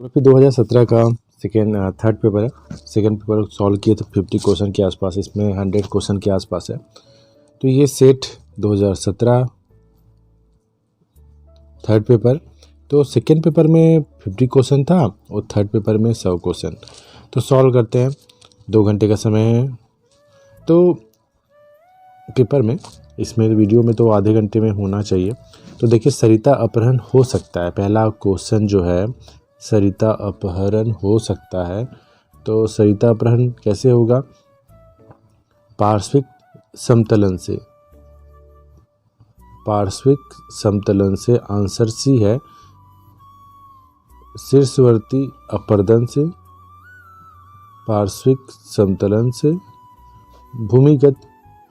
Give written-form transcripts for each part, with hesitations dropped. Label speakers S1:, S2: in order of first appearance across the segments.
S1: फिर 2017 का third paper है। सेकंड पेपर सॉल्व किए थे 50 क्वेश्चन के आसपास, इसमें 100 क्वेश्चन के आसपास है। तो ये सेट 2017 थर्ड पेपर। तो सेकंड पेपर में 50 क्वेश्चन था और थर्ड पेपर में 100 क्वेश्चन। तो सॉल्व करते हैं, 2 घंटे का समय है। तो पेपर में, इसमें वीडियो में तो आधे घंटे में होना चाहिए। तो देखिए, सरिता अपहरण हो सकता है। पहला क्वेश्चन जो है, सरिता अपहरण हो सकता है। तो सरिता अपहरण कैसे होगा? पार्श्विक समतलन से। पार्श्विक समतलन से आंसर सी है। शीर्षवर्ती अपरदन से, पार्श्विक समतलन से, भूमिगत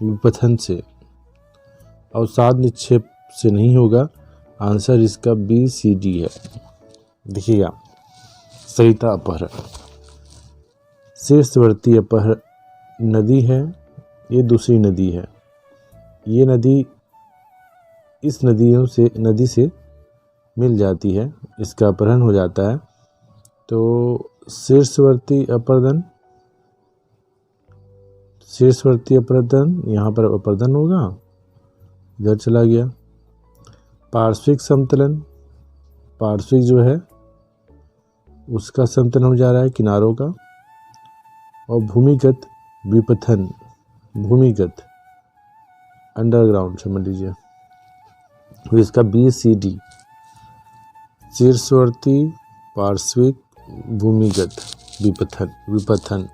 S1: विपथन से, अवसाद निक्षेप से नहीं होगा। आंसर इसका BCD है। देखिएगा, सरिता अपहरण शीर्षवर्ती अपहरण नदी है, ये दूसरी नदी है। ये नदी इस नदी से मिल जाती है, इसका अपहरण हो जाता है। तो शीर्षवर्ती अपरदन यहाँ पर अपरदन होगा, इधर चला गया। पार्श्विक समतलन, पार्श्विक जो है उसका समतलन हो जा रहा है, किनारों का। और भूमिगत विपथन, भूमिगत अंडरग्राउंड समझ लीजिए, तो इसका BCD शीर्षवर्ती, पार्श्विक, भूमिगत विपथन।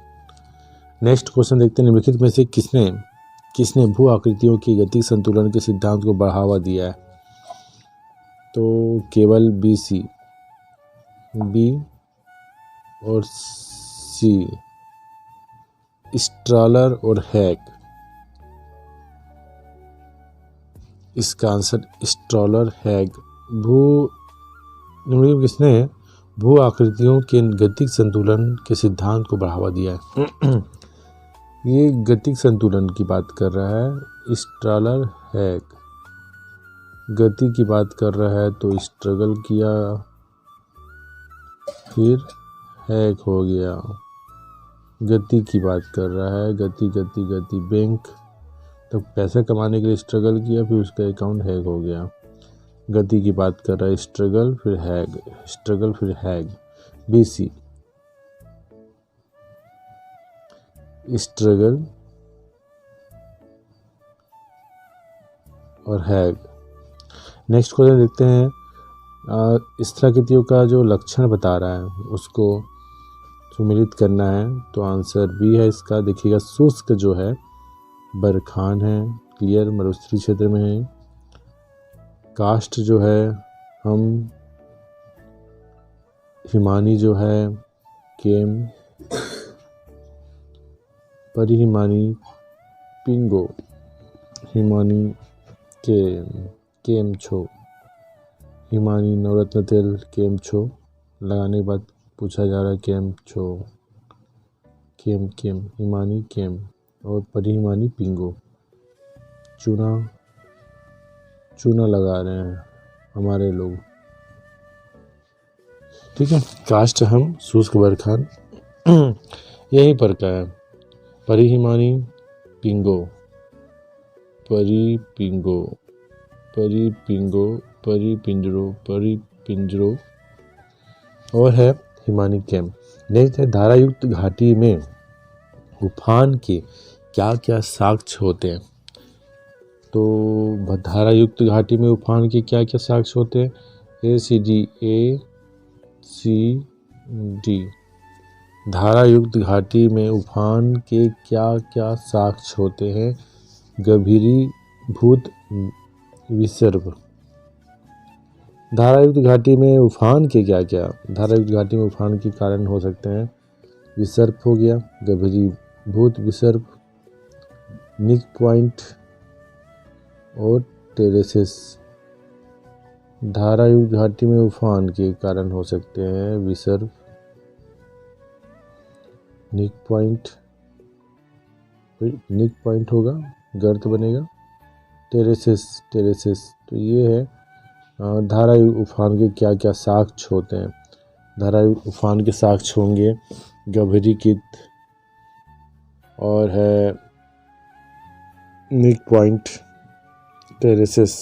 S1: नेक्स्ट क्वेश्चन देखते हैं। निम्नलिखित में से किसने भू आकृतियों की गतिक संतुलन के सिद्धांत को बढ़ावा दिया है? तो केवल BC, B और C, स्ट्रॉलर और हैग। इसका आंसर स्ट्रॉलर हैग। किसने भू आकृतियों के गतिक संतुलन के सिद्धांत को बढ़ावा दिया है? ये गतिक संतुलन की बात कर रहा है स्ट्रॉलर हैग। गति की बात कर रहा है तो स्ट्रगल किया, फिर हैग हो गया। गति की बात कर रहा है, गति बैंक, तो पैसा कमाने के लिए स्ट्रगल किया, फिर उसका अकाउंट हैग हो गया। गति की बात कर रहा है, स्ट्रगल फिर हैग। BC स्ट्रगल और हैग। नेक्स्ट क्वेश्चन देखते हैं। स्थलाकृतियों का जो लक्षण बता रहा है उसको सुमेलित करना है। तो आंसर B है इसका। देखिएगा, शुष्क जो है बरखान है, क्लियर मरुस्थलीय क्षेत्र में है। काष्ठ जो है हम, हिमानी जो है केम, परिहिमानी पिंगो, हिमानी केम छो, हिमानी नवरत्न तेल केम छो। लगाने के बाद पूछा जा रहा है केम छो, केम हिमानी केम और परिहिमानी पिंगो। चूना लगा रहे हैं हमारे लोग, ठीक है। काष्ठ हम, शुष्क बरखान यही पर का है। परिहिमानी पिंगो, परिपिंजरो और है हिमानी केम। नेक्स्ट है, धारायुक्त घाटी में उफान के क्या क्या साक्ष्य होते हैं? तो धारायुक्त घाटी में उफान के क्या क्या साक्ष्य होते हैं? ACD। धारायुक्त घाटी में उफान के क्या क्या साक्ष्य होते हैं? गभीरीभूत विसर्ग। धारायुक्त घाटी में उफान के धारायुक्त घाटी में उफान के कारण हो सकते हैं? विसर्ग हो गया, गभीरीभूत विसर्ग, निक पॉइंट और टेरेसेस। धारायुक्त घाटी में उफान के कारण हो सकते हैं विसर्ग, निक पॉइंट होगा, गर्त बनेगा, टेरेसेस। तो ये है धारायुक्त उफान के क्या क्या साक्ष्य होते हैं? धारावी उफान के साक्ष्य होंगे, गभीरी कित और है निक पॉइंट टेरेसेस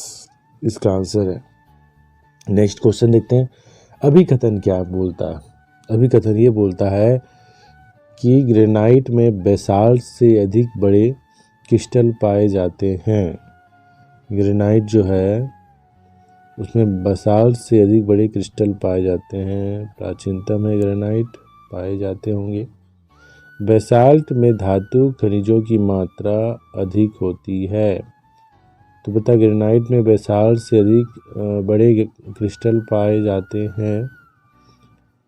S1: इसका आंसर है। नेक्स्ट क्वेश्चन देखते हैं। अभिकथन क्या बोलता है? अभिकथन ये बोलता है कि ग्रेनाइट में बेसाल्ट से अधिक बड़े क्रिस्टल पाए जाते हैं। ग्रेनाइट जो है उसमें बेसाल्ट से अधिक बड़े क्रिस्टल पाए जाते हैं। प्राचीनतम में ग्रेनाइट पाए जाते होंगे। बेसाल्ट में धातु खनिजों की मात्रा अधिक होती है। तो बता ग्रेनाइट में बेसाल्ट से अधिक बड़े क्रिस्टल पाए जाते हैं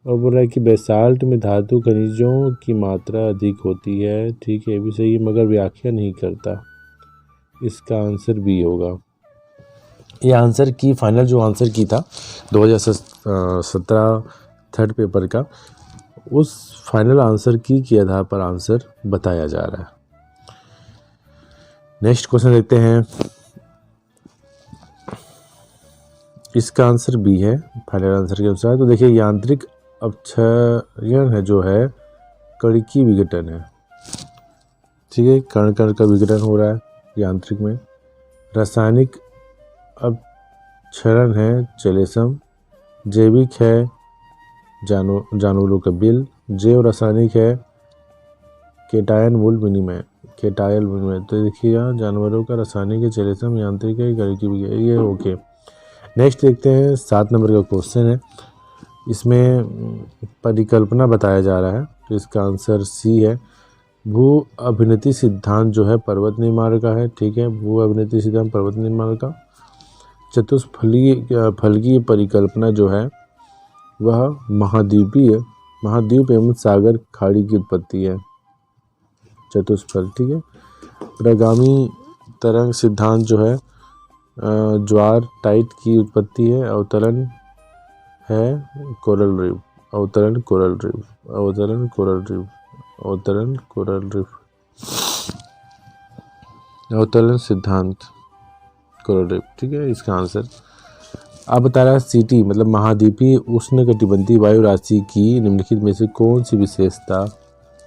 S1: और बोल रहा है कि बेसाल्ट में धातु खनिजों की मात्रा अधिक होती है। ठीक है, ये भी सही है मगर व्याख्या नहीं करता। इसका आंसर बी होगा। ये आंसर की फाइनल जो आंसर की था 2017 थर्ड पेपर का, उस फाइनल आंसर की के आधार पर आंसर बताया जा रहा है। नेक्स्ट क्वेश्चन देखते हैं। इसका आंसर बी है फाइनल आंसर के अनुसार। तो देखिए यांत्रिक अपक्षयन है जो है कणिकीय विघटन है। ठीक है, कण कण का विघटन हो रहा है यांत्रिक में। रासायनिक अपक्षरण है चेलेसम। जैविक है जानवरों का बिल। जैव रासायनिक है केटायन मूल विनिमय, केटायल विनिमय। तो देखिएगा जानवरों का रासायनिक है चेलेसम, यांत्रिक है कणिकीय, ये ओके। नेक्स्ट देखते हैं 7 नंबर का क्वेश्चन है। इसमें परिकल्पना बताया जा रहा है तो इसका आंसर सी है। भू अभिनति सिद्धांत जो है पर्वत निर्माण का है। ठीक है, भू अभिनति सिद्धांत पर्वत निर्माण का। चतुष्फलकीय परिकल्पना जो है वह महाद्वीप एवं सागर खाड़ी की उत्पत्ति है। चतुष्फल। ठीक है, प्रगामी तरंग सिद्धांत जो है ज्वार टाइट की उत्पत्ति है। अवतरण है कोरल रीफ, अवतरण कोरल रीफ, अवतरण कोरल रीफ, अवतरण कोरल रीफ, अवतरण सिद्धांत कोरल रीफ। ठीक है, इसका आंसर अब बता रहा है सीटी मतलब महाद्वीपीय उष्णकटिबंधीय वायु राशि की निम्नलिखित में से कौन सी विशेषता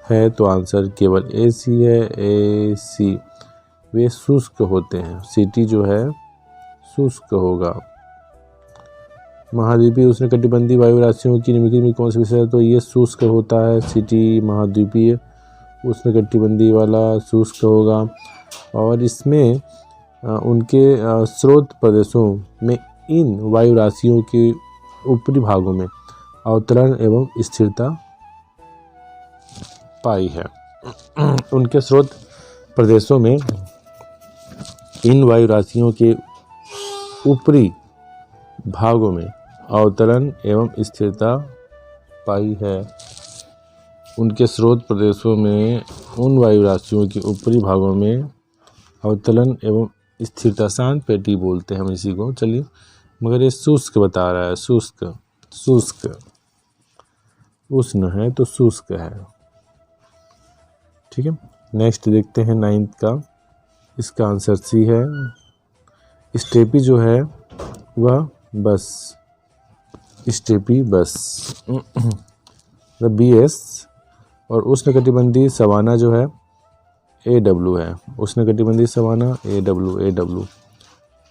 S1: है? तो आंसर केवल ए सी है। ए सी वे शुष्क होते हैं। सीटी जो है शुष्क होगा। महाद्वीपीय उष्णकटिबंधीय वायु राशियों की निम्नलिखित में कौन सी विशेषता? तो ये शुष्क होता है। सीटी महाद्वीपीय उष्णकटिबंधीय वाला शुष्क होगा और इसमें उनके स्रोत प्रदेशों में इन वायु राशियों के ऊपरी भागों में अवतरण एवं स्थिरता पाई है। उनके स्रोत प्रदेशों में इन वायु राशियों के ऊपरी भागों में अवतरण एवं स्थिरता पाई है। उनके स्रोत प्रदेशों में उन वायु राशियों के ऊपरी भागों में अवतरण एवं स्थिरता, शांत पेटी बोलते हैं हम इसी को। चलिए, मगर ये शुष्क बता रहा है। शुष्क उष्ण है तो शुष्क है। ठीक है, नेक्स्ट देखते हैं 9th का। इसका आंसर सी है। स्टेपी जो है वह बस, स्टेपी बस बी एस। और उष्णकटिबंधीय सवाना जो है AW है। उष्णकटिबंधीय सवाना AW।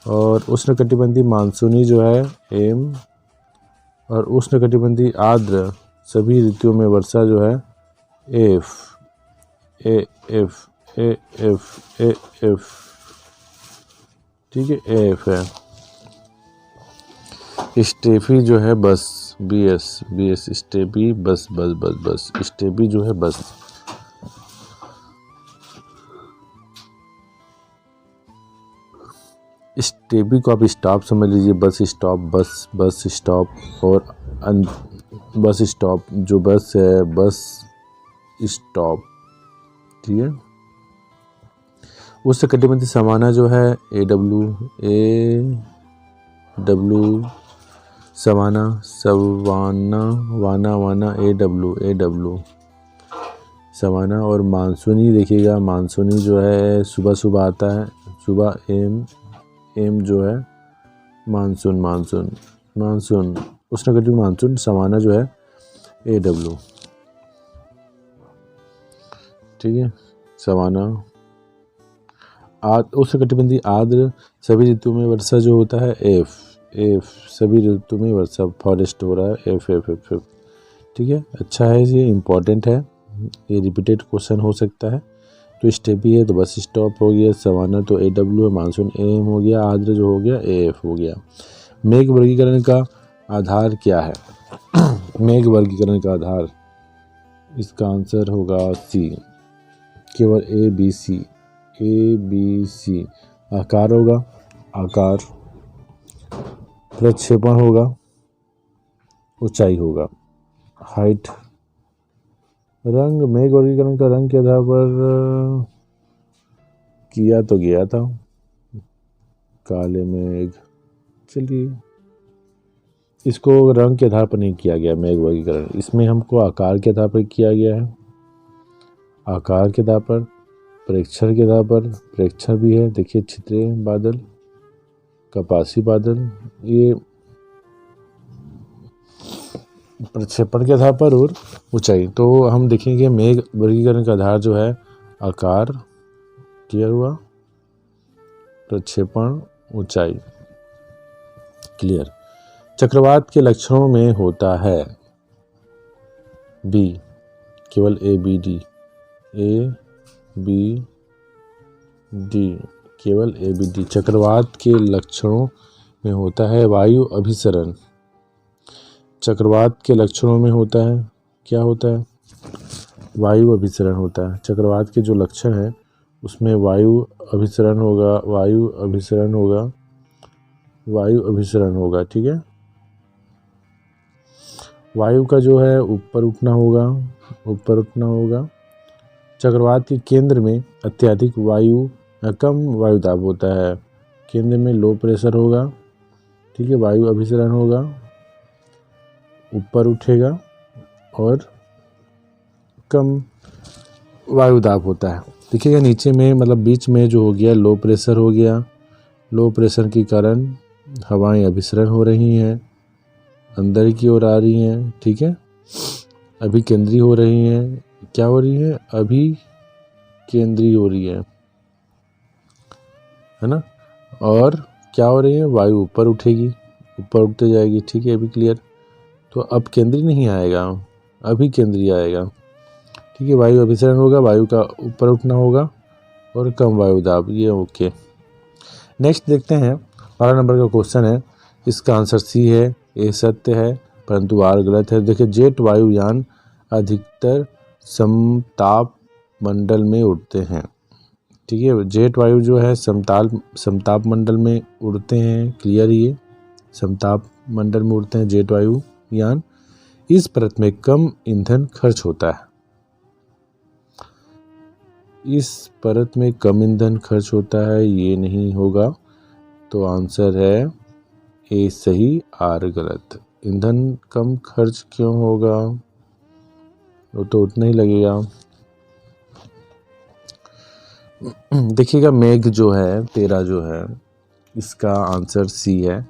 S1: और उष्णकटिबंधीय मानसूनी जो है M। और उष्णकटिबंधीय आर्द्र सभी ऋतुओं में वर्षा जो है AF। ठीक है, AF है। स्टेपी जो है बस BS स्टेपी बस स्टेपी जो है बस। स्टेपी को आप स्टॉप समझ लीजिए। बस स्टॉप, बस स्टॉप और बस स्टॉप जो बस है बस स्टॉप। ठीक है, उष्णकटिबंधीय सवाना जो है AW सवाना वाना AW सवाना। और मानसूनी देखिएगा, मानसूनी जो है सुबह आता है, सुबह एम जो है मानसून। उष्णकटिबंधीय मानसून। सवाना जो है AW, ठीक है। सवाना, उष्णकटिबंधीय आर्द्र सभी ऋतु में वर्षा जो होता है एफ सभी ऋतु में वर्षा फॉरेस्ट हो रहा है एफ, ठीक है। अच्छा है, ये इम्पोर्टेंट है, ये रिपीटेड क्वेश्चन हो सकता है। तो स्टेपी है तो बस स्टॉप हो गया, सवाना तो AW है, मानसून AM हो गया, आर्द्र जो हो गया AF हो गया। मेघ वर्गीकरण का आधार क्या है? मेघ वर्गीकरण का आधार, इसका आंसर होगा C, केवल ABC। आकार होगा, आकार, प्रक्षेपण होगा, ऊंचाई होगा, हाइट। रंग, मेघ वर्गीकरण का रंग के आधार पर किया तो गया था, काले मेघ। चलिए, इसको रंग के आधार पर नहीं किया गया मेघ वर्गीकरण, इसमें हमको आकार के आधार पर किया गया है। आकार के आधार पर, प्रेक्षण के आधार पर, प्रेक्षण भी है, देखिए छितरे बादल, कपासी बादल, ये प्रक्षेपण के आधार पर और ऊंचाई। तो हम देखेंगे मेघ वर्गीकरण का आधार जो है आकार, क्लियर हुआ, प्रक्षेपण, ऊंचाई, क्लियर। चक्रवात के लक्षणों में होता है B, केवल ABD, केवल ABD। चक्रवात के लक्षणों में होता है वायु अभिसरण। चक्रवात के लक्षणों में होता है, क्या होता है? वायु अभिसरण होता है। चक्रवात के जो लक्षण है उसमें वायु अभिसरण होगा, वायु अभिसरण होगा, ठीक है। वायु का जो है ऊपर उठना होगा। चक्रवात के केंद्र में अत्यधिक वायु या कम वायु दाब होता है, केंद्र में लो प्रेशर होगा, ठीक है। वायु अभिसरण होगा, ऊपर उठेगा और कम वायु दाब होता है। देखिएगा नीचे में, मतलब बीच में जो हो गया लो प्रेशर हो गया, लो प्रेशर के कारण हवाएं अभिसरण हो रही हैं, अंदर की ओर आ रही हैं, ठीक है। अभी केंद्रीय हो रही हैं, क्या हो रही है? अभी केंद्रीय हो रही है ना। और क्या हो रही है? वायु ऊपर उठेगी, ऊपर उठते जाएगी, ठीक है। अभी क्लियर। तो अब केंद्रीय नहीं आएगा, अभी केंद्रीय आएगा, ठीक है। वायु अभिसरण होगा, वायु का ऊपर उठना होगा और कम वायु दाब, ये ओके। नेक्स्ट देखते हैं, 12 नंबर का क्वेश्चन है, इसका आंसर C है, ये सत्य है परंतु R गलत है। देखिए, जेट वायुयान अधिकतर समताप मंडल में उड़ते हैं, ठीक है। जेट वायु जो है समताप मंडल में उड़ते हैं, क्लियर। ये समताप मंडल में उड़ते हैं जेट वायुयान। इस परत में कम ईंधन खर्च होता है, इस परत में कम ईंधन खर्च होता है, ये नहीं होगा। तो आंसर है A सही, R गलत। ईंधन कम खर्च क्यों होगा? वो तो उतना ही लगेगा। देखिएगा, मेघ जो है 13 जो है, इसका आंसर C है,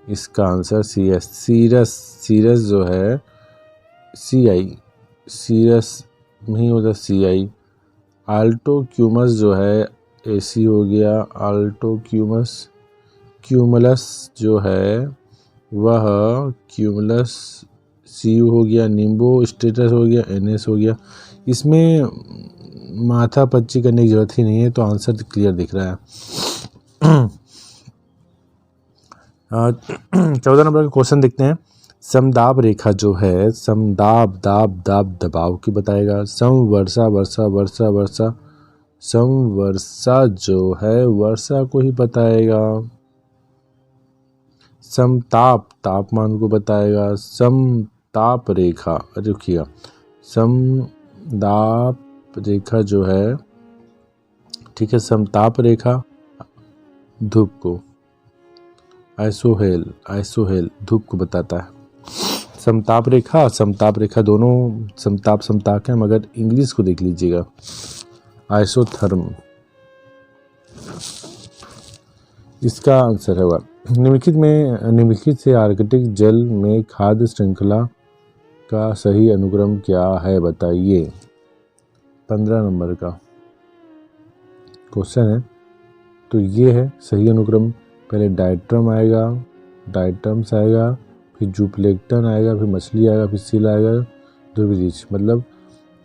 S1: इसका आंसर C है। सीरस जो है CI, सीरस नहीं होता CI। आल्टो क्यूमस जो है AC हो गया, आल्टो क्यूमुलस जो है वह क्यूमुलस CU हो गया, निम्बो स्टेटस हो गया, NS हो गया। इसमें माथा पच्ची करने की जरूरत ही नहीं है, तो आंसर क्लियर दिख रहा है। 14 नंबर का क्वेश्चन देखते हैं। समदाब रेखा जो है, समदाब दबाव की बताएगा। समवर्षा जो है वर्षा को ही बताएगा। समताप तापमान को बताएगा। समताप रेखा, रुकिएगा, समदाप रेखा जो है, ठीक है, समताप रेखा धूप को, आइसोहेल धूप को बताता है। समताप रेखा दोनों समताप है, मगर इंग्लिश को देख लीजिएगा, आइसोथर्म। इसका आंसर होगा निम्नलिखित से आर्कटिक जल में खाद्य श्रृंखला का सही अनुक्रम क्या है बताइए। 15 नंबर का क्वेश्चन है। तो ये है सही अनुक्रम। पहले डायट्रम आएगा, डायट्रम्स आएगा, फिर जूप्लेक्टन आएगा, फिर मछली आएगा, फिर सील आएगा, ध्रुवीरिच। मतलब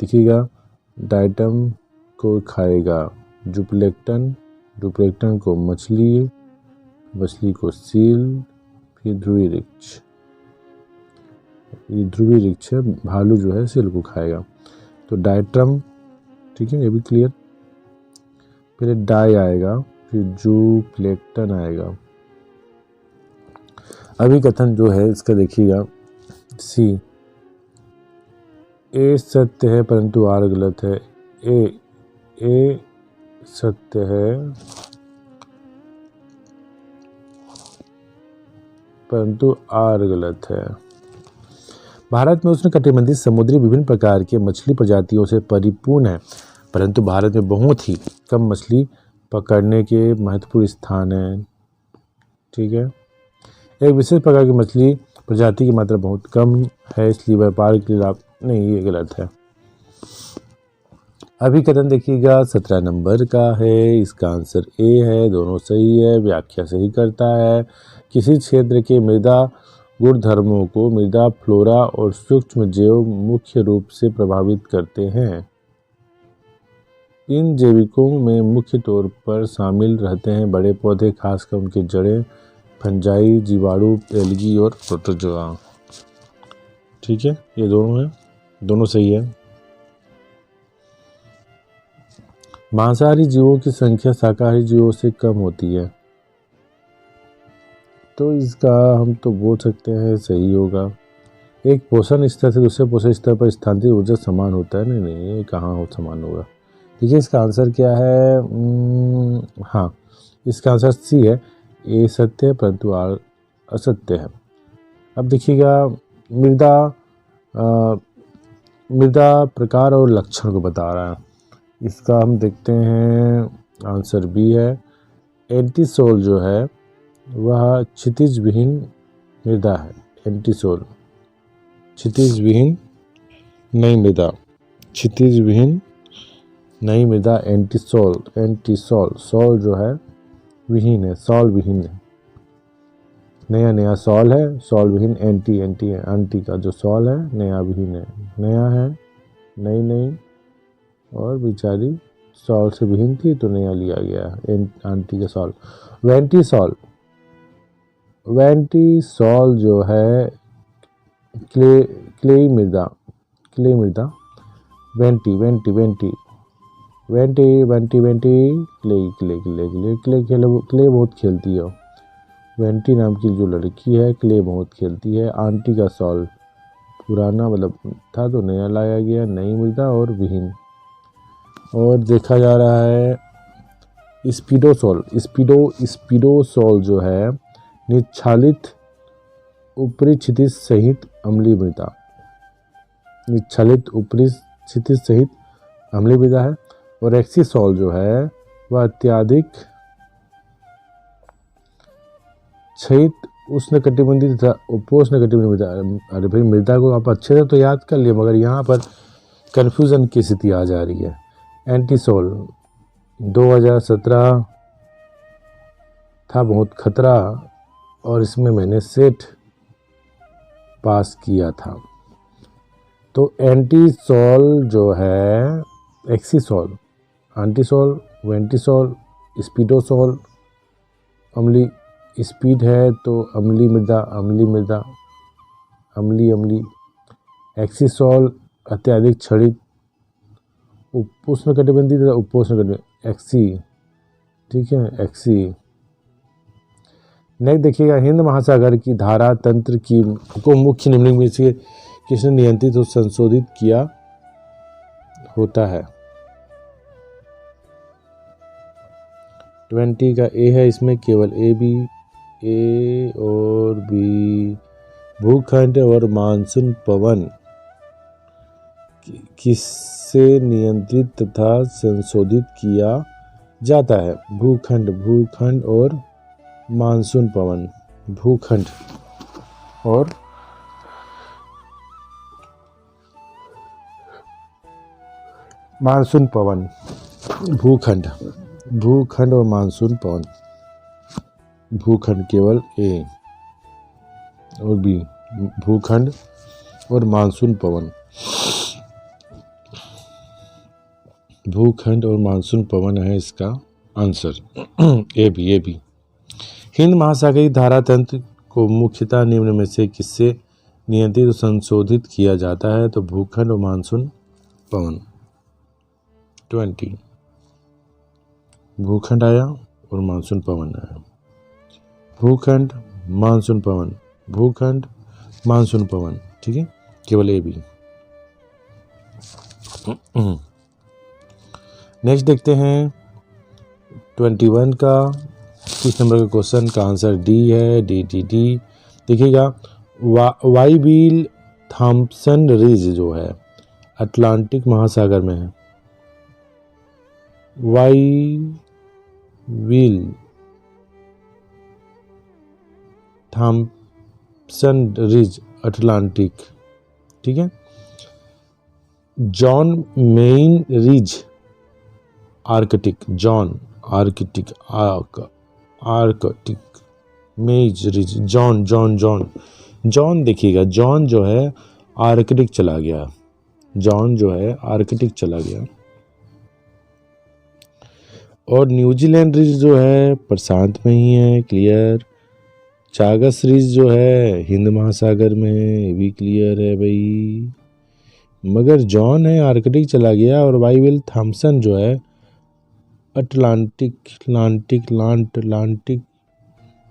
S1: देखिएगा, डायटम को खाएगा जूप्लेक्टन, जूप्लेक्टन को मछली, मछली को सील, फिर ध्रुवीरिच। ये ध्रुवीरिच है, भालू जो है सील को खाएगा। तो डायट्रम, ठीक है, ये भी क्लियर। पहले डाई आएगा, फिर जूप्लेक्टन आएगा। अभिकथन जो है इसका देखिएगा, सी ए सत्य है परंतु आर गलत है। ए सत्य है परंतु आर गलत है। भारत में उष्णकटिबंधीय समुद्री विभिन्न प्रकार के मछली प्रजातियों से परिपूर्ण है, परंतु भारत में बहुत ही कम मछली पकड़ने के महत्वपूर्ण स्थान है। ठीक है, एक विशेष प्रकार की मछली प्रजाति की मात्रा बहुत कम है, इसलिए व्यापार के लाभ नहीं, ये गलत है। अभिकथन देखिएगा 17 नंबर का है, इसका आंसर ए है, दोनों सही है। व्याख्या सही करता है। किसी क्षेत्र के मृदा गुणधर्मों को मृदा फ्लोरा और सूक्ष्म जैव मुख्य रूप से प्रभावित करते हैं। इन जैविकों में मुख्य तौर पर शामिल रहते हैं बड़े पौधे, खासकर उनके जड़ें, फंजाई, जीवाणु, एल्गी और प्रोटोजोआ। ठीक है, ये दोनों हैं, दोनों सही है। मांसाहारी जीवों की संख्या शाकाहारी जीवों से कम होती है, तो इसका हम तो बोल सकते हैं सही होगा। एक पोषण स्तर से दूसरे पोषण स्तर पर स्थानांतरित ऊर्जा समान होता है। नहीं, ये कहाँ हो समान होगा। देखिए इसका आंसर क्या है। हाँ, इसका आंसर सी है, ए सत्य है परंतु आर असत्य है। अब देखिएगा, मृदा प्रकार और लक्षण को बता रहा है। इसका हम देखते हैं, आंसर बी है। एंटीसोल जो है वह क्षितिज विहीन मृदा है। एंटीसोल क्षितिज विहीन नई मृदा, क्षितिज विहीन नई मृदा एंटीसोल। एंटीसोल, सोल जो है विहीन है, सॉल विहीन है। नया सॉल है, सॉल विहीन। एंटी है, आंटी का जो सॉल है नया विहीन है, नया है, नई और बेचारी सॉल से विहीन थी तो नया लिया गया आंटी का सॉल। वेंटीसॉल जो है क्ले मृदा, क्ले बहुत खेलती है। वेंटी नाम की जो लड़की है क्ले बहुत खेलती है। आंटी का सॉल पुराना मतलब था तो नया लाया गया, नई मृदा और विहीन। और देखा जा रहा है स्पीडोसोल जो है निच्छालित ऊपरी क्षितिज सहित अम्लीय मृदा, निच्छालित ऊपरी क्षितिज सहित अम्लीय मृदा है। और एक्सीसोल जो है वह अत्यधिक क्षयित उष्णकटिबंधीय तथा उपोष्णकटिबंधीय मृदा। अरे भाई, मृदा को आप अच्छे से तो याद कर लिए, मगर यहाँ पर कन्फ्यूज़न की स्थिति आ जा रही है। एंटीसोल 2017 था बहुत खतरा, और इसमें मैंने सेट पास किया था। तो एंटीसोल जो है एक्सीसोल, एंटीसोल, वेंटीसोल, स्पीडोसोल अम्ली स्पीड है तो अम्ली मृदा, एक्सीसोल अत्यधिक क्षणित उपोष्णकटिबंधीय तथा उपोष्णकटिबंधीय एक्सी। ठीक है, एक्सी। नेक्स्ट देखिएगा, हिंद महासागर की धारा तंत्र को मुख्य निम्नलिखित में से किसने नियंत्रित और संशोधित किया होता है। 20 का ए है, इसमें केवल ए और बी। भूखंड और मानसून पवन किससे नियंत्रित तथा संशोधित किया जाता है। भूखंड और मानसून पवन, भूखंड और मानसून पवन, भूखंड, भूखंड और मानसून पवन। भूखंड केवल ए और बी, भूखंड और मानसून पवन। भूखंड और मानसून पवन है इसका आंसर, ए बी। हिंद महासागरीय धारा तंत्र को मुख्यतः निम्न में से किससे नियंत्रित और संशोधित किया जाता है? तो भूखंड और मानसून पवन। 20 भूखंड आया और मानसून पवन आया। भूखंड मानसून पवन, भूखंड मानसून पवन, ठीक है, केवल ए बी। नेक्स्ट देखते हैं 21 का 30 नंबर के क्वेश्चन का आंसर डी है, डी। देखिएगा, वाई थॉम्पसन रिज जो है अटलांटिक महासागर में है। थॉम्पसन रिज अटलांटिक, ठीक है। John main ridge Arctic, John Arctic, Arctic मेज रिज, जॉन देखिएगा, जॉन जो है आर्कटिक चला गया, जॉन जो है आर्कटिक चला गया। और न्यूजीलैंड रिज जो है प्रशांत में ही है, क्लियर। चागस रिज जो है हिंद महासागर में है, ये भी क्लियर है भाई। मगर जॉन है आर्कटिक चला गया, और वाई थॉम्पसन जो है अटलांटिक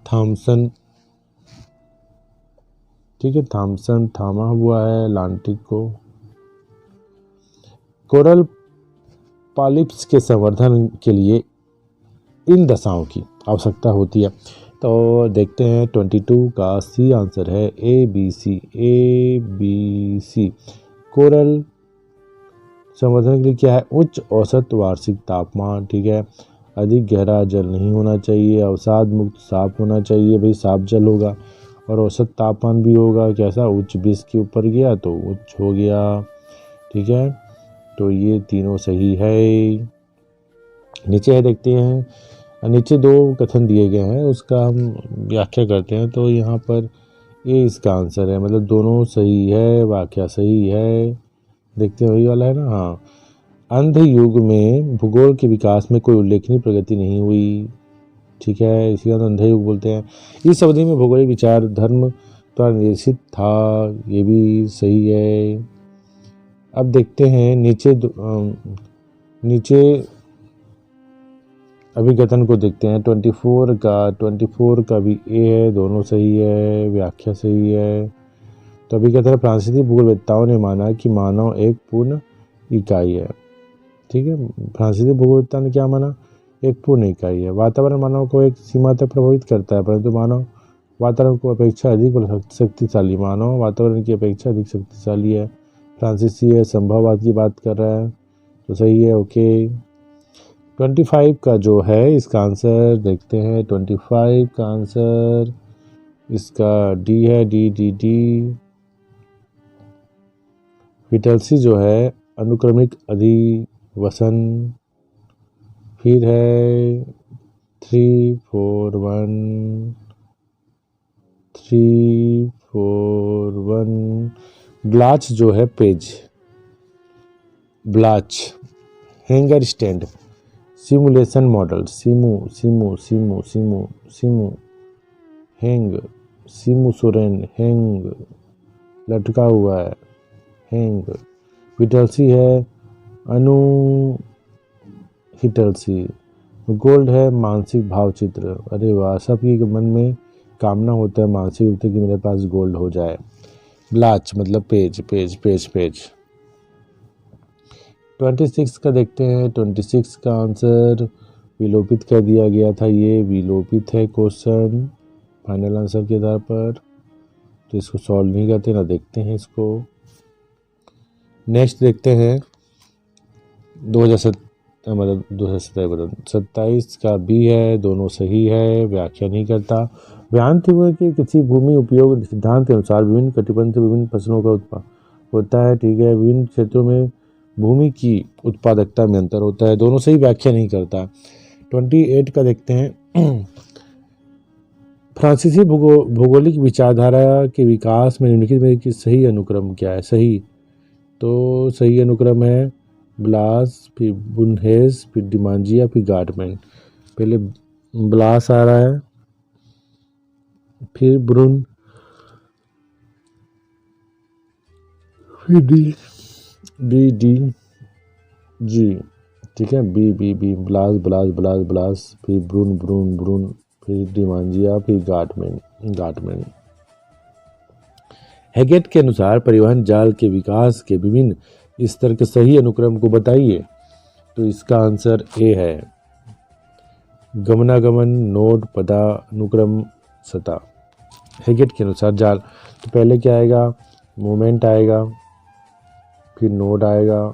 S1: थॉम्पसन, ठीक है, थॉम्पसन थामा हुआ है अटलांटिक को। कोरल पॉलिप्स के संवर्धन के लिए इन दशाओं की आवश्यकता होती है। तो देखते हैं 22 का सी आंसर है, ए बी सी। कोरल संवर्धन के लिए क्या है? उच्च औसत वार्षिक तापमान, ठीक है, अधिक गहरा जल नहीं होना चाहिए, अवसाद मुक्त साफ होना चाहिए, भाई साफ जल होगा, और औसत तापमान भी होगा कैसा? उच्च 20 के ऊपर गया तो उच्च हो गया, ठीक है। तो ये तीनों सही है। नीचे है, देखते हैं, नीचे दो कथन दिए गए हैं, उसका हम व्याख्या करते हैं। तो यहाँ पर ये इसका आंसर है, मतलब दोनों सही है, व्याख्या सही है। देखते हैं, वही वाला है ना, हाँ। अंध युग में भूगोल के विकास में कोई उल्लेखनीय प्रगति नहीं हुई, ठीक है, इसी का अंधे युग बोलते हैं। इस अवधि में भौगोलिक विचार धर्म द्वारा निर्देशित था, ये भी सही है। अब देखते हैं नीचे अभिकथन को देखते हैं। 24 का भी ए है, दोनों सही है, व्याख्या सही है। तो अभिकथन, फ्रांसीसी भूगोलवेत्ताओं ने माना कि मानव एक पूर्ण इकाई है, ठीक है। फ्रांसीसी भूगोलवेत्ता ने क्या माना? एक पूर्ण इकाई है। वातावरण मानव को एक सीमा तक प्रभावित करता है, परंतु मानव वातावरण को अपेक्षा अधिक शक्तिशाली, मानव वातावरण की अपेक्षा अधिक शक्तिशाली है। फ्रांसीसी है, संभववाद की बात कर रहा है, तो सही है, ओके। 25 का जो है इसका आंसर देखते हैं। 25 का आंसर इसका डी है, डी। विटलसी जो है अनुक्रमिक अधिवसन, फिर है 341। ब्लाच जो है पेज, ब्लाच। हैंगर स्टैंड, सिमुलेशन मॉडल, सीमू हैंग, सीमू सोरेन हैंग, लटका हुआ है, हैंग। विटलसी है अनु हिटलसी। गोल्ड है मानसिक भाव चित्र, अरे वाह, सबकी मन में कामना होता है मानसिक रूप से कि मेरे पास गोल्ड हो जाए। ब्लाच मतलब पेज। 26 का देखते हैं। 26 का आंसर विलोपित कर दिया गया था, ये विलोपित है क्वेश्चन फाइनल आंसर के आधार पर, तो इसको सॉल्व नहीं करते ना, देखते हैं इसको। नेक्स्ट देखते हैं 2027 का बी है, दोनों सही है, व्याख्या नहीं करता। व्यांत हुए कि किसी भूमि उपयोग सिद्धांत के अनुसार विभिन्न कटिबंध से विभिन्न फसलों का उत्पादन होता है, ठीक है। विभिन्न क्षेत्रों में भूमि की उत्पादकता में अंतर होता है। दोनों सही व्याख्या नहीं करता। 28 का देखते हैं। फ्रांसीसी भौगोलिक विचारधारा के विकास में निम्नलिखित में कि सही अनुक्रम क्या है। सही, तो सही अनुक्रम है ब्लास, फिर बुनहेस, फिर डिमांजिया, फिर गार्डमैन। पहले ब्लास आ रहा है, फिर ब्रुन, फिर डी जी, ठीक है, बी ब्लास ब्लास ब्लास ब्लास, फिर ब्रून ब्रून ब्रून, फिर डिमांजिया, फिर गार्डमैन। हैगेट के अनुसार परिवहन जाल के विकास के विभिन्न स्तर के सही अनुक्रम को बताइए। तो इसका आंसर ए है, गमनागमन, नोड, पदानुक्रम, सतह। हैगेट के अनुसार जाल, तो पहले क्या आएगा, मोमेंट आएगा, फिर नोड आएगा,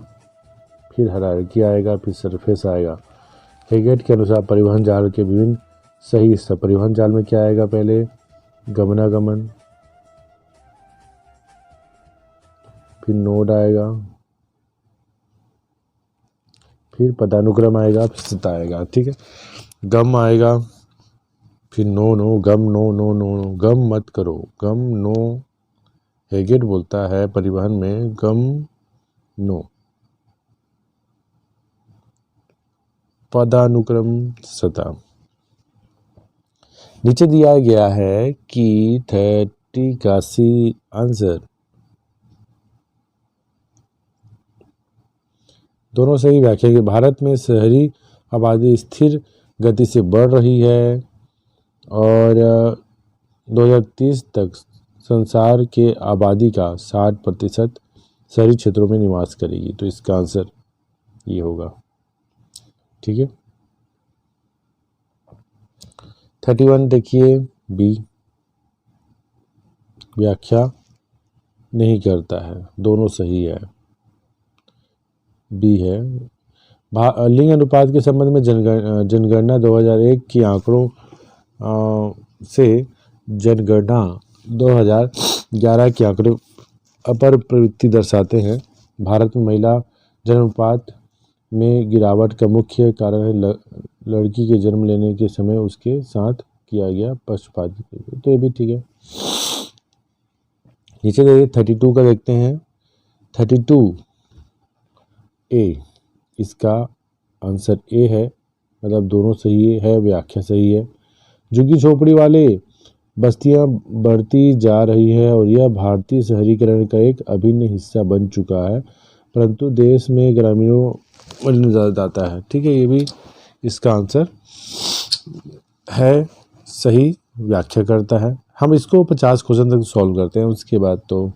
S1: फिर हायरार्की आएगा, फिर सरफेस आएगा। हैगेट के अनुसार परिवहन जाल के विभिन्न सही स्तर, परिवहन जाल में क्या आएगा, पहले गमनागमन, फिर नोड आएगा, फिर पदानुक्रम आएगा, फिर सतह आएगा। ठीक है, गम आएगा, फिर नो नो, गम नो नो नो नो, गम मत करो, गम नो। हैगेट बोलता है परिवहन में गम नो, पदानुक्रम, सतह। नीचे दिया गया है कि 30 का सी आंसर। दोनों सही व्याख्या की। भारत में शहरी आबादी स्थिर गति से बढ़ रही है और 2030 तक संसार के आबादी का 60% शहरी क्षेत्रों में निवास करेगी। तो इसका आंसर ये होगा। ठीक है, 31 देखिए, बी, व्याख्या नहीं करता है, दोनों सही है, बी है। लिंग अनुपात के संबंध में जनगणना 2001 की आंकड़ों से जनगणना 2011 के आंकड़े अपर प्रवृत्ति दर्शाते हैं। भारत में महिला जन्मानुपात में गिरावट का मुख्य कारण है लड़की के जन्म लेने के समय उसके साथ किया गया पक्षपात। तो ये भी ठीक है। नीचे देखिए 32 का देखते हैं। 32 ए, इसका आंसर ए है, मतलब दोनों सही है, व्याख्या सही है। झुग्गी झोपड़ी वाले बस्तियां बढ़ती जा रही है और यह भारतीय शहरीकरण का एक अभिन्न हिस्सा बन चुका है, परंतु देश में ग्रामीणों में ज़्यादा जाता है। ठीक है, ये भी इसका आंसर है, सही व्याख्या करता है। हम इसको 50 क्वेश्चन तक सॉल्व करते हैं, उसके बाद तो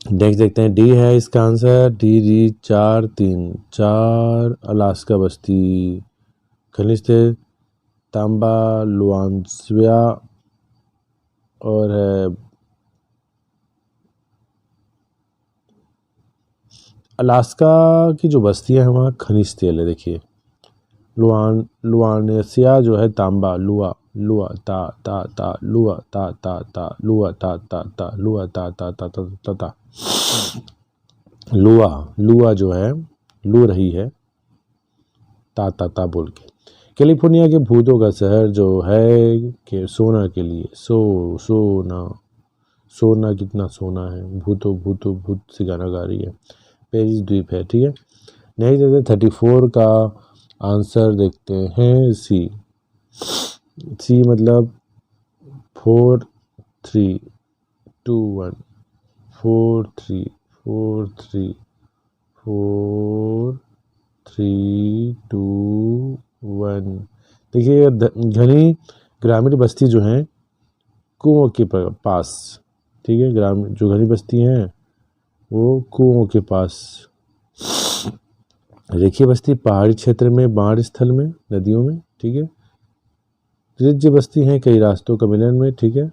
S1: नेक्स्ट देखते हैं। डी है इसका आंसर, डी 4 अलास्का बस्ती, खनिज तेल, तांबा, लुआंसिया और है अलास्का की जो बस्तियां हैं वहाँ खनिज तेल है। देखिए लुआनेसिया जो है तांबा, लुआ लुआ ता ता ता लुआ ता ता ता लुआ ता ता ता लुआ ता ता ता ता ता ता लुआ जो है लू रही है ता ता ता बोल के। कैलिफोर्निया के भूतों का शहर जो है कि सोना के लिए सोना कितना सोना है, भूत से गाना गा रही है, पेरिस द्वीप है। ठीक है, नहीं देते 34 का आंसर देखते हैं, सी मतलब 4 3 2 1 4 3 4 3 4 3 2 1। देखिए घनी ग्रामीण बस्ती जो है कुओं के पास, ठीक है, ग्रामीण जो घनी बस्ती हैं वो कुओं के पास। रेखीय बस्ती पहाड़ी क्षेत्र में, बाढ़ स्थल में, नदियों में। ठीक है, रिज्य बस्ती हैं कई रास्तों का मिलन में। ठीक है,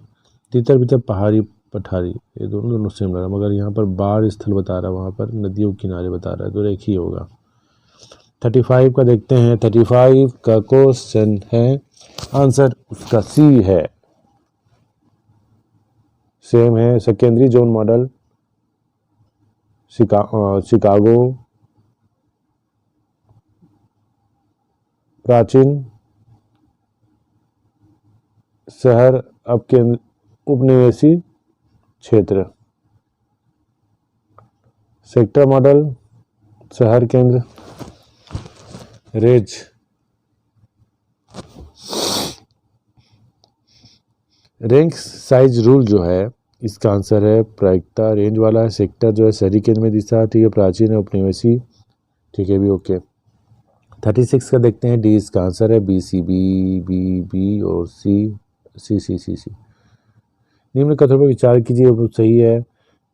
S1: तितर बितर पहाड़ी पठारी, ये दोनों सेम लग रहा है, मगर यहाँ पर बाढ़ स्थल बता रहा है, वहाँ पर नदियों किनारे बता रहा है, तो रेखीय होगा। 35 का देखते हैं। 35 का क्वेश्चन है, आंसर उसका सी है, सेम है। सेकेंडरी जोन मॉडल शिकागो प्राचीन शहर अब केंद्र उपनिवेशी क्षेत्र। सेक्टर मॉडल शहर केंद्र। रेंज साइज रूल जो है इसका आंसर है प्रायिकता रेंज वाला है। सेक्टर जो है शहरी केंद्र में दिशा, ठीक है, प्राचीन है, उपनिवेशी, ठीक है भी ओके। 36 का देखते हैं, डी इसका आंसर है, B C B B B और सी सी सी सी सी। निम्न कथनों पर विचार कीजिए, सही है।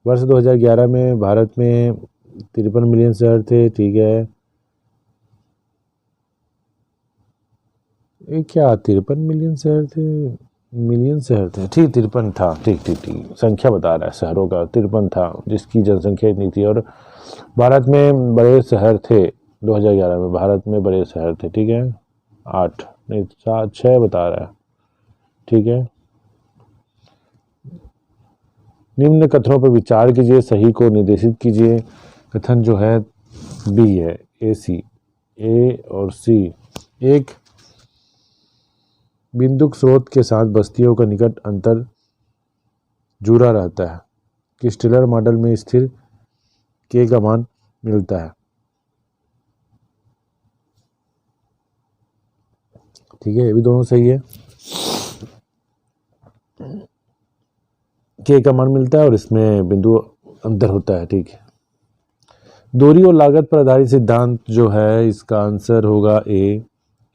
S1: वर्ष 2011 में भारत में 53 मिलियन शहर थे, ठीक है। ये क्या 53 मिलियन शहर थे, मिलियन शहर थे, ठीक 53 था, ठीक ठीक ठीक, संख्या बता रहा है शहरों का, 53 था जिसकी जनसंख्या इतनी थी। और भारत में बड़े शहर थे 2011 में, भारत में बड़े शहर थे, ठीक है, 8 नहीं 7 6 बता रहा है, ठीक है। निम्न कथनों पर विचार कीजिए, सही को निर्देशित कीजिए। कथन जो है बी है, ए सी, ए और सी। एक बिंदुक स्रोत के साथ बस्तियों का निकट अंतर जुड़ा रहता है कि स्टेलर मॉडल में स्थिर के का मान मिलता है, ठीक है, ये भी दोनों सही है। के का मान मिलता है और इसमें बिंदु अंतर होता है, ठीक है। दूरी और लागत पर आधारित सिद्धांत जो है इसका आंसर होगा ए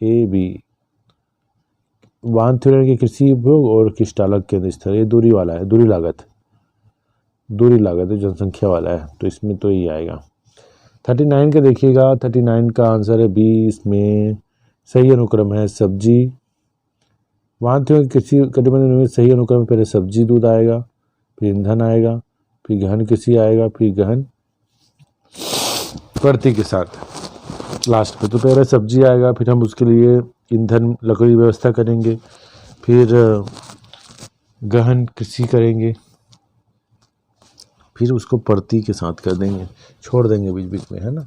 S1: बी। वाहन थ्योरम के कृषि उपयोग और किष्टालक केंद्र स्थल, ये दूरी वाला है, दूरी लागत है, जनसंख्या वाला है, तो इसमें तो ये आएगा। 39 का देखिएगा, 39 का आंसर है बी, इसमें सही अनुक्रम है सब्जी। वाहन थ्योरम कृषि कटिबंध में सही अनुक्रम में पहले सब्जी दूध आएगा, फिर ईंधन आएगा, फिर गहन कृषि आएगा, फिर गहन प्रति के साथ लास्ट में। तो पहले सब्जी आएगा, फिर हम उसके लिए ईंधन लकड़ी व्यवस्था करेंगे, फिर गहन कृषि करेंगे, फिर उसको प्रति के साथ कर देंगे, छोड़ देंगे बीच बीच में, है ना।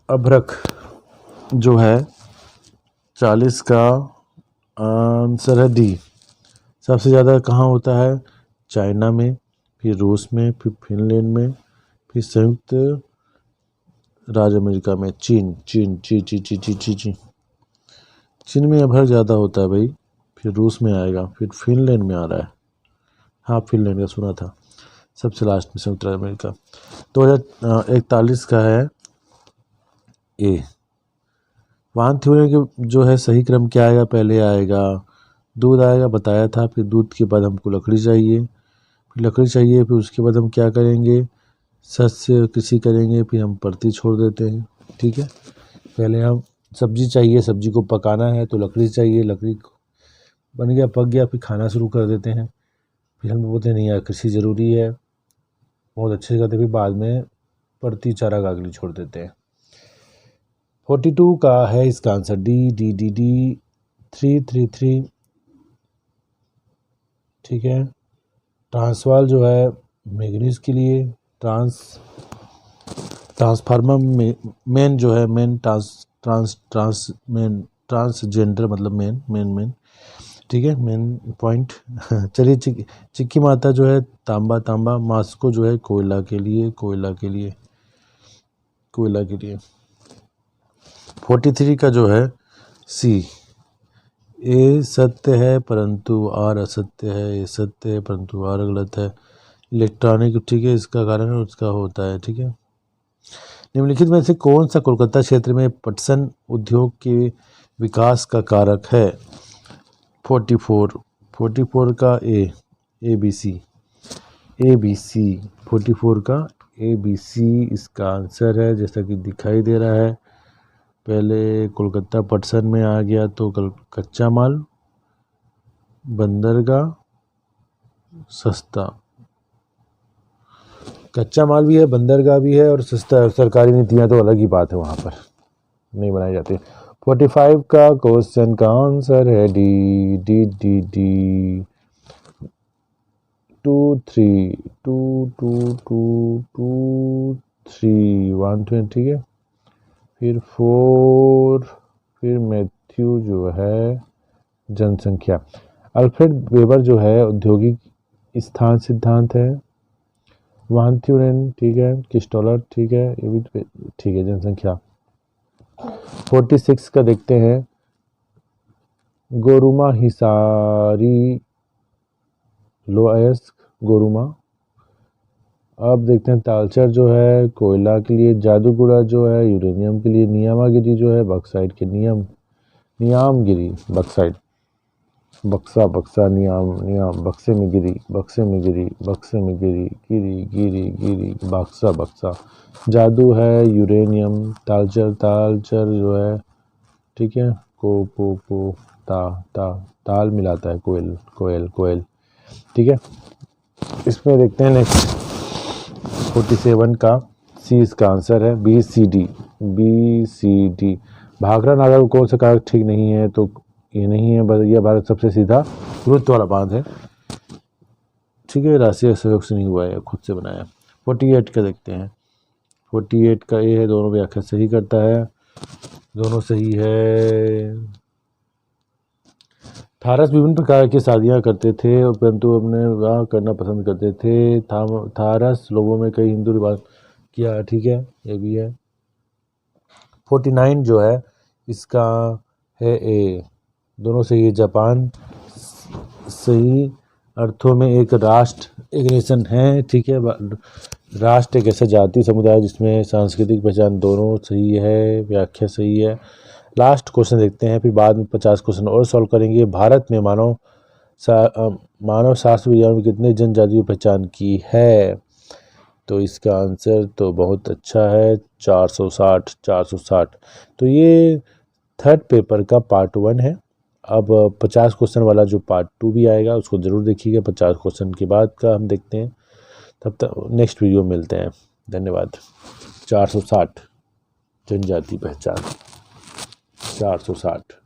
S1: अभ्रक जो है 40 का आंसर है डी। सबसे ज़्यादा कहाँ होता है, चाइना में, फिर रूस में, फिर फिनलैंड में, फिर संयुक्त राज्य अमेरिका में, चीन में अभ्रक ज़्यादा होता है भाई, फिर रूस में आएगा, फिर फिनलैंड में आ रहा है, हाँ फिनलैंड का सुना था, सबसे लास्ट में संयुक्त राज्य अमेरिका। 2041 का है ए। वाहन थ्योरम के जो है सही क्रम क्या आएगा, पहले आएगा दूध आएगा, बताया था, फिर दूध के बाद हमको लकड़ी चाहिए, फिर उसके बाद हम क्या करेंगे, शस्य कृषि करेंगे, फिर हम प्रति छोड़ देते हैं, ठीक है। पहले हम सब्जी चाहिए, सब्जी को पकाना है तो लकड़ी चाहिए, लकड़ी बन गया, पक गया, फिर खाना शुरू कर देते हैं, फिर हम बोलते हैं नहीं यार कृषि ज़रूरी है, बहुत अच्छे से करते, फिर बाद में प्रति चारागाह के लिए छोड़ देते हैं। 42 का है इसका आंसर डी 333, ठीक है। ट्रांसवाल जो है मैग्नीज के लिए, ट्रांसफार्मर मेन जो है मेन ट्रांसजेंडर मतलब मेन, ठीक है, मेन पॉइंट। चलिए चिक्की माता जो है तांबा, मास्को जो है कोयला के लिए। 43 का जो है सी, ए सत्य है परंतु आर असत्य है, ए सत्य है परंतु आर गलत है। इलेक्ट्रॉनिक, ठीक है, इसका कारण उसका होता है, ठीक है। निम्नलिखित में से कौन सा कोलकाता क्षेत्र में पटसन उद्योग के विकास का कारक है। 44 का ए बी सी 44 का ए बी सी इसका आंसर है, जैसा कि दिखाई दे रहा है। पहले कोलकाता पटसन में आ गया तो कच्चा माल, बंदरगाह सस्ता, कच्चा माल भी है, बंदरगाह भी है और सस्ता। सरकारी नीतियाँ तो अलग ही बात है, वहाँ पर नहीं बनाई जाती। 45 का क्वेश्चन का आंसर है डी। 2 3 2 2 2 2 3 1 2 ठीक है। फिर 4, फिर मैथ्यू जो है जनसंख्या। अल्फ्रेड वेबर जो है औद्योगिक स्थान सिद्धांत है। वान थ्यूरेन ठीक है। किस्टोलर ठीक है, ये भी ठीक है। जनसंख्या 46 का देखते हैं, गोरुमा हिसारी लोएस्क गोरुमा। अब देखते हैं तालचर जो है कोयला के लिए, जादूगुड़ा जो है यूरेनियम के लिए, नियामागिरी जो है बक्साइट के नियामगिरी बक्साइट, बक्सा बक्सा नियाम बक्से में गिरी गिरी गिरी गिरी बक्सा। जादू है यूरेनियम। तालचर जो है ठीक है, को ताल मिलाता है, कोयल ठीक है। इसमें देखते हैं नेक्स्ट 47 का, सी इसका आंसर है, B C D. Bhakra Nangal को कौन सा कारक ठीक नहीं है, तो ये नहीं है, यह भारत सबसे सीधा गुरुत्व वाला बांध है ठीक है, राष्ट्रीय सहयोग से नहीं हुआ है, खुद से बनाया। 48 का देखते हैं, 48 का ये है, दोनों व्याख्या सही करता है, दोनों सही है। थारस विभिन्न प्रकार की शादियाँ करते थे, परंतु अपने विवाह करना पसंद करते थे। थारस लोगों में कई हिंदू रिवाज किया ठीक है, ये भी है। 49 जो है इसका है ए, दोनों सही है। जापान सही अर्थों में एक राष्ट्र, एक नेशन है ठीक है। राष्ट्र एक ऐसा जाति समुदाय जिसमें सांस्कृतिक पहचान, दोनों सही है, व्याख्या सही है। लास्ट क्वेश्चन देखते हैं, फिर बाद में 50 क्वेश्चन और सॉल्व करेंगे। भारत में मानव शास्त्र विज्ञान में कितने जनजातियों की पहचान की है, तो इसका आंसर तो बहुत अच्छा है, 460। तो ये थर्ड पेपर का पार्ट 1 है। अब 50 क्वेश्चन वाला जो पार्ट 2 भी आएगा उसको ज़रूर देखिएगा। 50 क्वेश्चन के बाद का हम देखते हैं, तब तक नेक्स्ट वीडियो मिलते हैं। धन्यवाद। 460 जनजाति पहचान, 460।